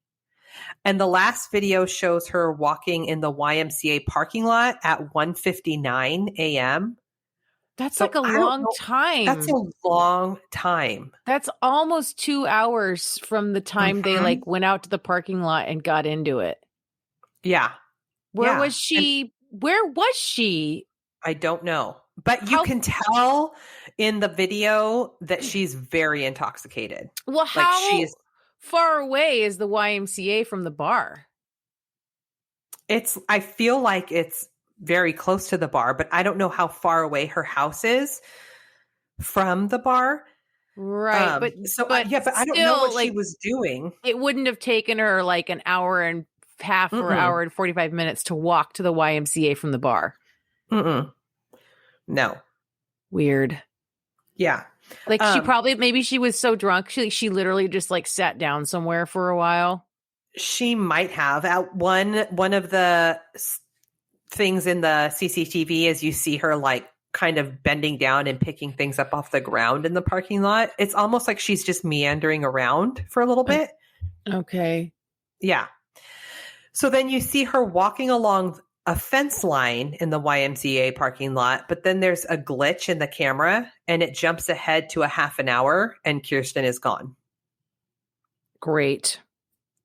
And the last video shows her walking in the YMCA parking lot at 1:59 a.m. That's like a long time. That's a long time. That's almost 2 hours from the time they like went out to the parking lot and got into it. Yeah. Where was she? Where was she? I don't know. But you can tell in the video that she's very intoxicated. Well, how far away is the YMCA from the bar? I feel like it's very close to the bar, but I don't know how far away her house is from the bar. Right. But I don't know what she was doing. It wouldn't have taken her like an hour and a half or hour and 45 minutes to walk to the YMCA from the bar. No. Weird. Yeah. Like maybe she was so drunk. She literally just like sat down somewhere for a while. She might have. At one of the things in the CCTV is you see her like kind of bending down and picking things up off the ground in the parking lot. It's almost like she's just meandering around for a little bit. Okay. Yeah. So then you see her walking along a fence line in the YMCA parking lot, but then there's a glitch in the camera and it jumps ahead to a half an hour and Kirsten is gone. Great.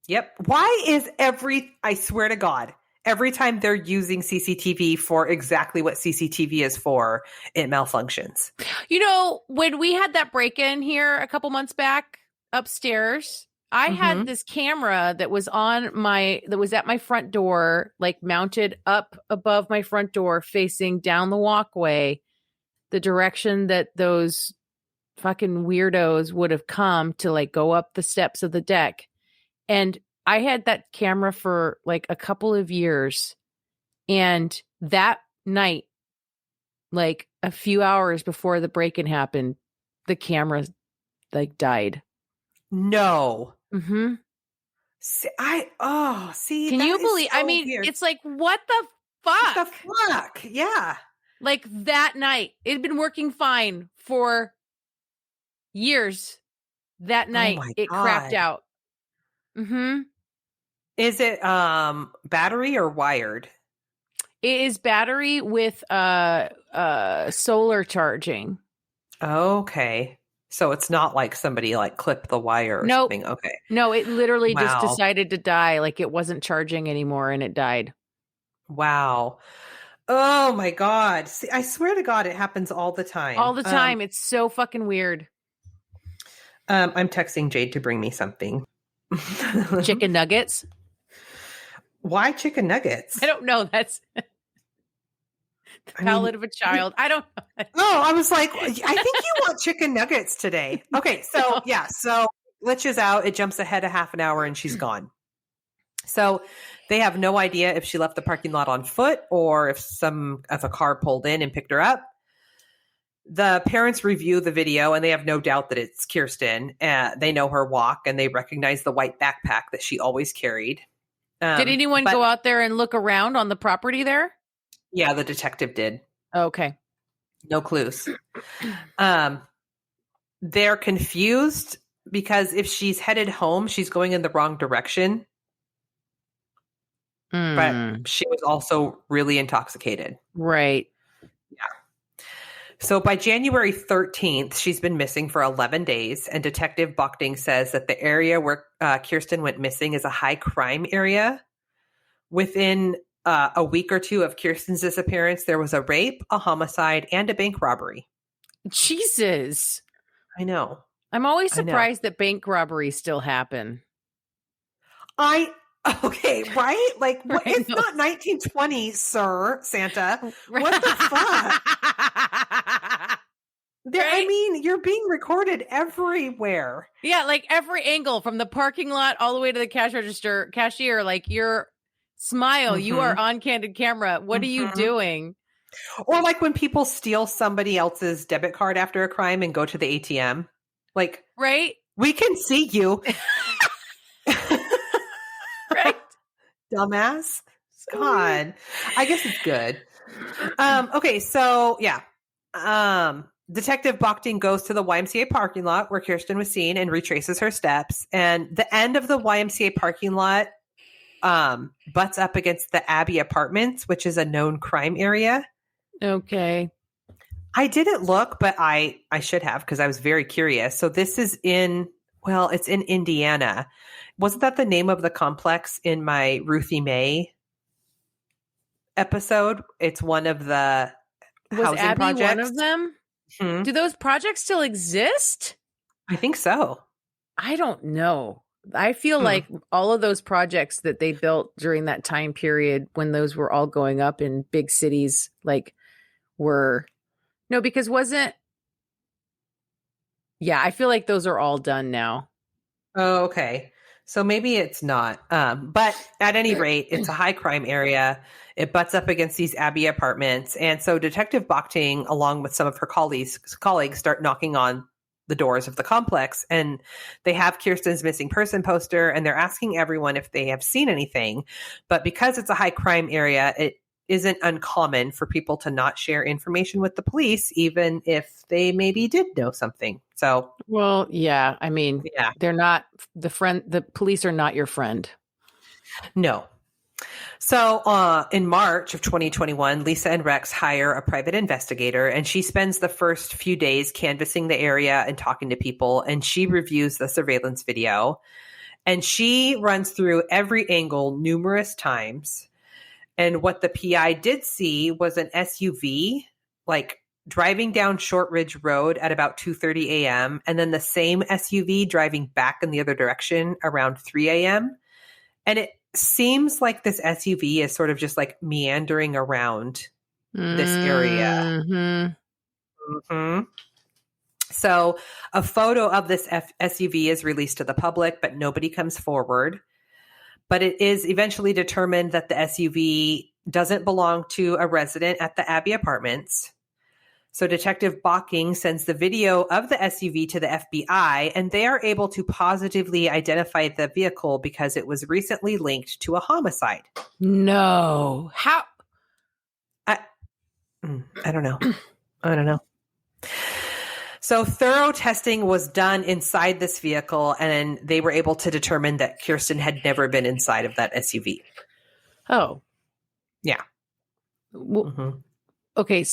Yep. Why is I swear to God, every time they're using CCTV for exactly what CCTV is for, it malfunctions. You know, when we had that break-in here a couple months back upstairs, I had this camera that was at my front door, like mounted up above my front door, facing down the walkway, the direction that those fucking weirdos would have come to like go up the steps of the deck. And I had that camera for like a couple of years. And that night, like a few hours before the break-in happened, the camera like died. No. Mm-hmm. Can you believe? So weird. It's like, what the fuck? What the fuck? Yeah. Like that night, it had been working fine for years. That night, it crapped out. Mm-hmm. Is it battery or wired? It is battery with solar charging. Okay. So it's not like somebody like clipped the wire or something. Okay. No, it literally just decided to die. Like it wasn't charging anymore and it died. Wow. Oh my God. See, I swear to God, it happens all the time. All the time. It's so fucking weird. I'm texting Jade to bring me something. Chicken nuggets? Why chicken nuggets? I don't know. That's the palate of a child. I don't know. No, I was like, I think you want chicken nuggets today. Okay, so so glitches out. It jumps ahead a half an hour and she's gone. So they have no idea if she left the parking lot on foot or if a car pulled in and picked her up. The parents review the video and they have no doubt that it's Kirsten. They know her walk and they recognize the white backpack that she always carried. Did anyone go out there and look around on the property there? Yeah, the detective did. Okay. No clues. They're confused because if she's headed home, she's going in the wrong direction. But she was also really intoxicated. Right. Yeah. So by January 13th, she's been missing for 11 days. And Detective Bochting says that the area where Kirsten went missing is a high crime area. Within a week or two of Kirsten's disappearance, there was a rape, a homicide, and a bank robbery. Jesus. I know. I'm always surprised that bank robberies still happen. Okay, right? Like, right, it's not 1920, sir, Santa. What the fuck? Right? I mean, you're being recorded everywhere. Yeah, like every angle from the parking lot all the way to the cashier, like your smile, you are on candid camera. What are you doing? Or like when people steal somebody else's debit card after a crime and go to the ATM. Like, right? We can see you. Right. Dumbass. God. I guess it's good. Okay, so yeah. Detective Bochting goes to the YMCA parking lot where Kirsten was seen and retraces her steps. And the end of the YMCA parking lot butts up against the Abbey Apartments, which is a known crime area. Okay. I didn't look, but I should have because I was very curious. So this is it's in Indiana. Wasn't that the name of the complex in my Ruthie May episode. It's one of the Was housing Abby projects. one of them? Hmm. Do those projects still exist? I think so. I don't know. I feel like all of those projects that they built during that time period when those were all going up in big cities, like because I feel like those are all done now. Oh, okay. So maybe it's not. But at any rate, it's a high crime area. It butts up against these Abbey apartments. And so Detective Bochting, along with some of her colleagues start knocking on the doors of the complex. And they have Kirsten's missing person poster, and they're asking everyone if they have seen anything. But because it's a high crime area, it isn't uncommon for people to not share information with the police, even if they maybe did know something. So, well, yeah, I mean, they're not the police are not your friend. No. So in March of 2021, Lisa and Rex hire a private investigator, and she spends the first few days canvassing the area and talking to people, and she reviews the surveillance video, and she runs through every angle numerous times. And what the PI did see was an SUV, like driving down Short Ridge Road at about 2:30 a.m. and then the same SUV driving back in the other direction around 3 a.m. And it seems like this SUV is sort of just like meandering around this area. Mm-hmm. So a photo of this SUV is released to the public, but nobody comes forward. But it is eventually determined that the SUV doesn't belong to a resident at the Abbey Apartments. So Detective Bochting sends the video of the SUV to the FBI, and they are able to positively identify the vehicle because it was recently linked to a homicide. No. How? I don't know. I don't know. So thorough testing was done inside this vehicle, and they were able to determine that Kirsten had never been inside of that SUV. Oh. Yeah. Well, okay.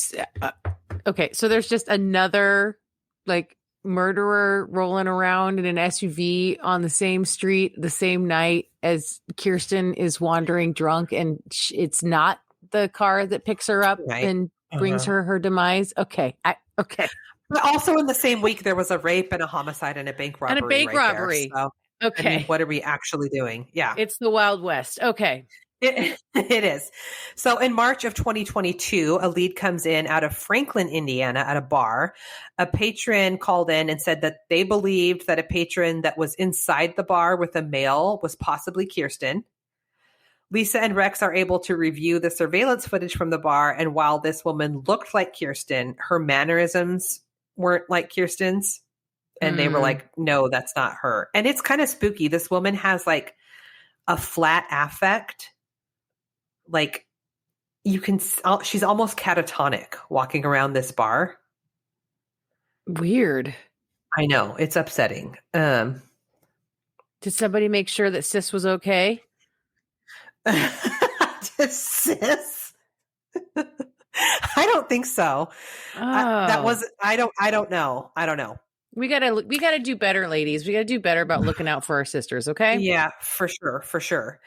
Okay. So there's just another like murderer rolling around in an SUV on the same street the same night as Kirsten is wandering drunk, and it's not the car that picks her up and brings her demise. Okay. Okay. But also in the same week, there was a rape and a homicide and a bank robbery. And a bank robbery. There, so, okay. I mean, what are we actually doing? Yeah. It's the Wild West. Okay. It is. So in March of 2022, a lead comes in out of Franklin, Indiana at a bar. A patron called in and said that they believed that a patron that was inside the bar with a male was possibly Kirsten. Lisa and Rex are able to review the surveillance footage from the bar. And while this woman looked like Kirsten, her mannerisms weren't like Kirsten's. And they were like, no, that's not her. And it's kind of spooky. This woman has like a flat affect. Like you can, she's almost catatonic walking around this bar. Weird. I know. It's upsetting. Did somebody make sure that Sis was okay? Sis? I don't think so. That was, I don't know. We gotta do better, ladies. We gotta do better about looking out for our sisters. Okay. Yeah, for sure.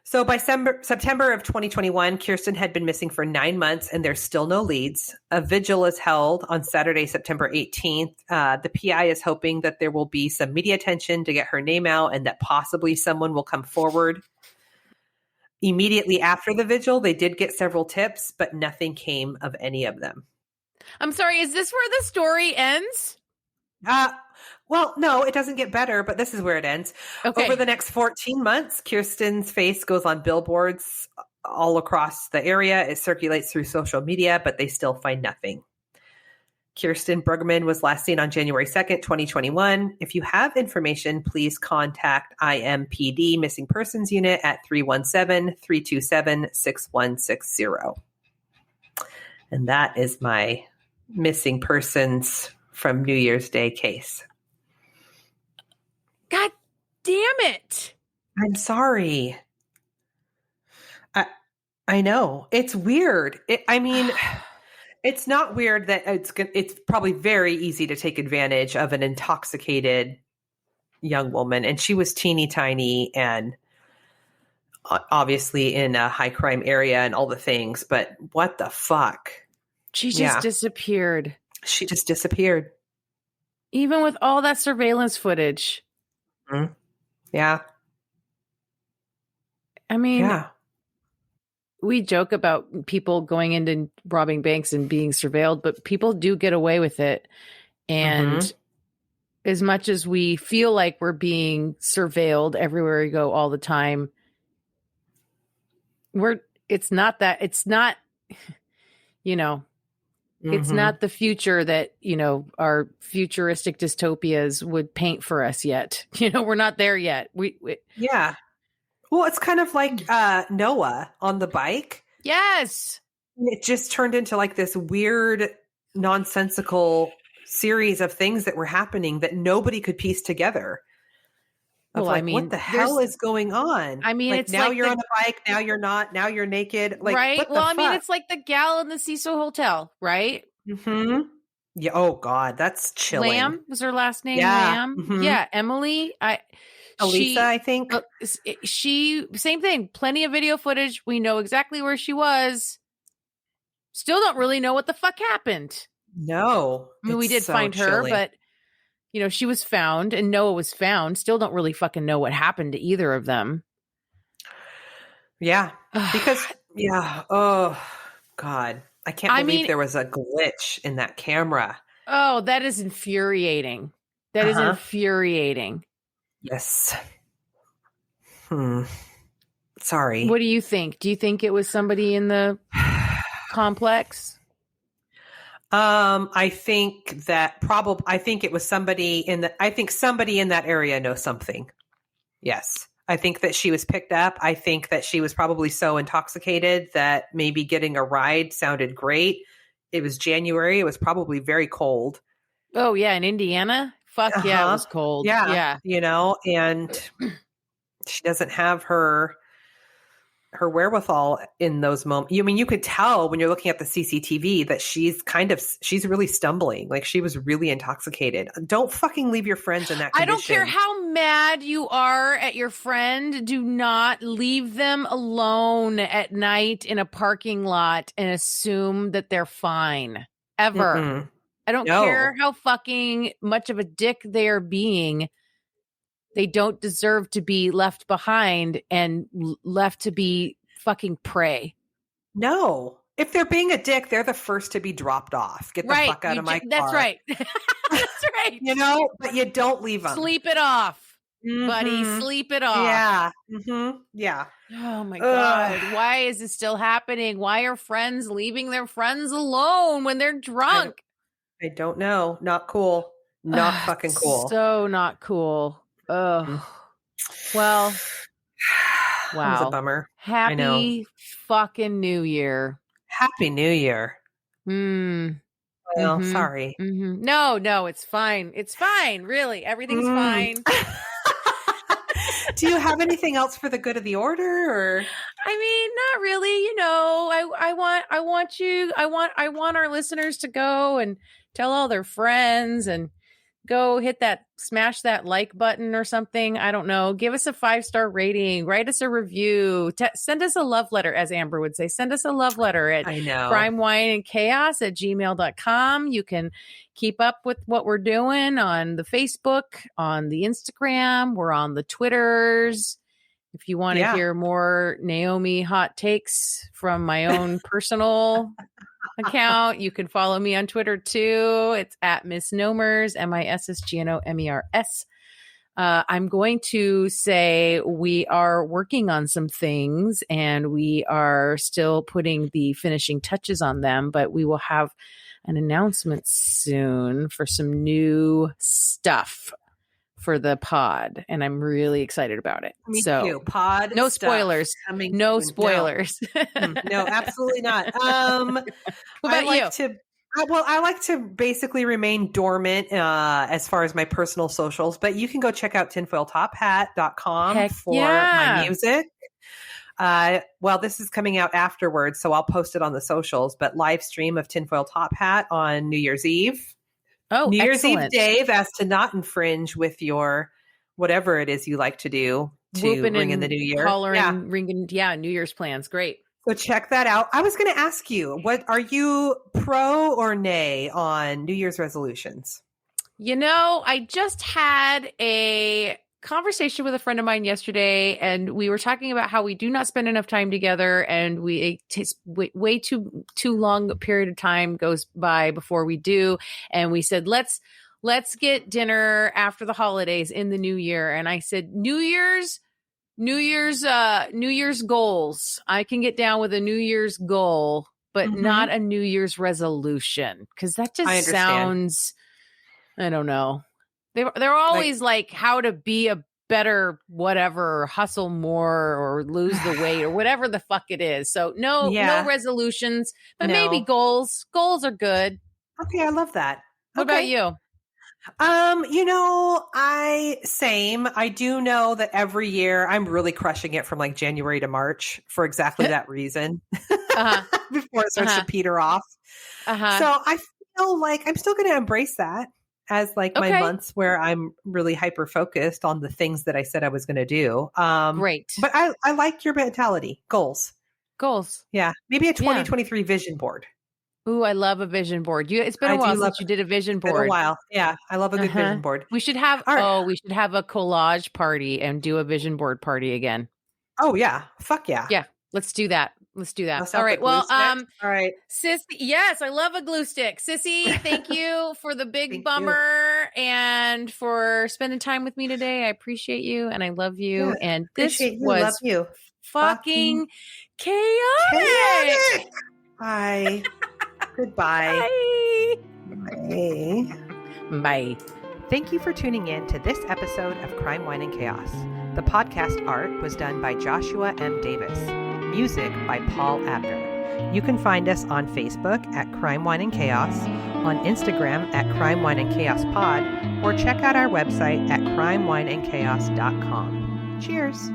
So by September of 2021, Kirsten had been missing for 9 months, and there's still no leads. A vigil is held on Saturday, September 18th. The PI is hoping that there will be some media attention to get her name out and that possibly someone will come forward. Immediately after the vigil, they did get several tips, but nothing came of any of them. I'm sorry, is this where the story ends? Well, no, it doesn't get better, but this is where it ends. Okay. Over the next 14 months, Kirsten's face goes on billboards all across the area. It circulates through social media, but they still find nothing. Kirsten Brueggeman was last seen on January 2nd, 2021. If you have information, please contact IMPD Missing Persons Unit at 317-327-6160. And that is my missing persons from New Year's Day case. God damn it. I'm sorry. I know. It's weird. It's not weird that it's probably very easy to take advantage of an intoxicated young woman. And she was teeny tiny and obviously in a high crime area and all the things, but what the fuck? She just disappeared. She just disappeared. Even with all that surveillance footage. Mm-hmm. Yeah. I mean, we joke about people going into robbing banks and being surveilled, but people do get away with it. And as much as we feel like we're being surveilled everywhere we go all the time, it's not, it's not the future that, our futuristic dystopias would paint for us yet. We're not there yet. Yeah. Well, it's kind of like Noah on the bike. Yes. It just turned into like this weird, nonsensical series of things that were happening that nobody could piece together. Well, like, what the hell is going on? I mean, like, it's now like you're on a bike, now you're not, now you're naked. Like, right? What the Well, fuck? I mean, it's like the gal in the Cecil Hotel, right? Mm-hmm. Yeah. Oh God, that's chilling. Lamb was her last name. Yeah. Lamb. Mm-hmm. Yeah. Emily. Elisa, I think. She, same thing. Plenty of video footage. We know exactly where she was. Still don't really know what the fuck happened. No. I mean, we did find her, but she was found and Noah was found. Still don't really fucking know what happened to either of them. Yeah. Because, oh God. I can't believe there was a glitch in that camera. Oh, that is infuriating. That is infuriating. Yes. Sorry. What do you think? Do you think it was somebody in the complex? I think it was somebody I think somebody in that area knows something. Yes. I think that she was picked up. I think that she was probably so intoxicated that maybe getting a ride sounded great. It was January. It was probably very cold. Oh yeah. In Indiana? Fuck yeah, it was cold. Yeah. And she doesn't have her wherewithal in those moments. I mean, you could tell when you're looking at the CCTV that she's really stumbling. Like she was really intoxicated. Don't fucking leave your friends in that condition. I don't care how mad you are at your friend. Do not leave them alone at night in a parking lot and assume that they're fine. Ever. Mm-mm. I don't care how fucking much of a dick they are being. They don't deserve to be left behind and left to be fucking prey. No. If they're being a dick, they're the first to be dropped off. Get the fuck out of my car. That's right. That's right. But you don't leave them. Sleep it off, buddy. Sleep it off. Yeah. Mm-hmm. Yeah. Oh my God. Why is this still happening? Why are friends leaving their friends alone when they're drunk? I don't know. Not cool. Not fucking cool. So not cool. Oh, well, wow. That was a bummer. Happy fucking New Year. Happy New Year. Well, sorry. Mm-hmm. No, it's fine. It's fine. Really. Everything's fine. Do you have anything else for the good of the order or? I mean, not really. I want our listeners to go and tell all their friends and go smash that like button or something. I don't know. Give us a 5-star rating. Write us a review. Send us a love letter, as Amber would say. Send us a love letter at crimewineandchaos@gmail.com. You can keep up with what we're doing on the Facebook, on the Instagram. We're on the Twitters. If you want to hear more Naomi hot takes from my own personal account, you can follow me on Twitter too. It's at Misnomers, MISSGNOMERS. I'm going to say we are working on some things and we are still putting the finishing touches on them, but we will have an announcement soon for some new stuff for the pod, and I'm really excited about it. Me too. Pod. No spoilers. No spoilers. No, absolutely not. What about you? I like to basically remain dormant as far as my personal socials, but you can go check out tinfoiltophat.com for my music. Well, this is coming out afterwards, so I'll post it on the socials, but live stream of Tinfoil Top Hat on New Year's Eve. Oh, New Year's excellent. Eve, Dave, as to not infringe with your whatever it is you like to do. to whooping ring in and the new year. hollering, ringing. Yeah, New Year's plans. Great. So check that out. I was going to ask you, what are you pro or nay on New Year's resolutions? I just had a conversation with a friend of mine yesterday, and we were talking about how we do not spend enough time together, and way too long a period of time goes by before we do. And we said, let's get dinner after the holidays in the new year. And I said, New Year's goals. I can get down with a New Year's goal, but not a New Year's resolution, because that just sounds, I don't know. They're always like how to be a better whatever, hustle more or lose the weight or whatever the fuck it is. So no resolutions, but maybe goals. Goals are good. Okay, I love that. What about you? I do know that every year I'm really crushing it from like January to March for exactly that reason. Before it starts to peter off. So I feel like I'm still going to embrace that as like my months where I'm really hyper focused on the things that I said I was going to do. Great. But I like your mentality. Goals. Yeah. Maybe a 2023 vision board. Ooh, I love a vision board. It's been a while since you did a vision board. It's been a while. Yeah. I love a good vision board. We should have we should have a collage party and do a vision board party again. Oh yeah. Fuck yeah. Yeah. Let's do that. All right. Well, all right. Sissy, yes, I love a glue stick. Sissy, thank you for the big bummer and for spending time with me today. I appreciate you and I love you. Yeah, and this was fucking chaotic. Bye. Goodbye. Bye. Bye. Thank you for tuning in to this episode of Crime, Wine, and Chaos. The podcast art was done by Joshua M. Davis. Music by Paul Abner. You can find us on Facebook at Crime, Wine, and Chaos, on Instagram at Crime, Wine, and Chaos Pod, or check out our website at crimewineandchaos.com. Cheers.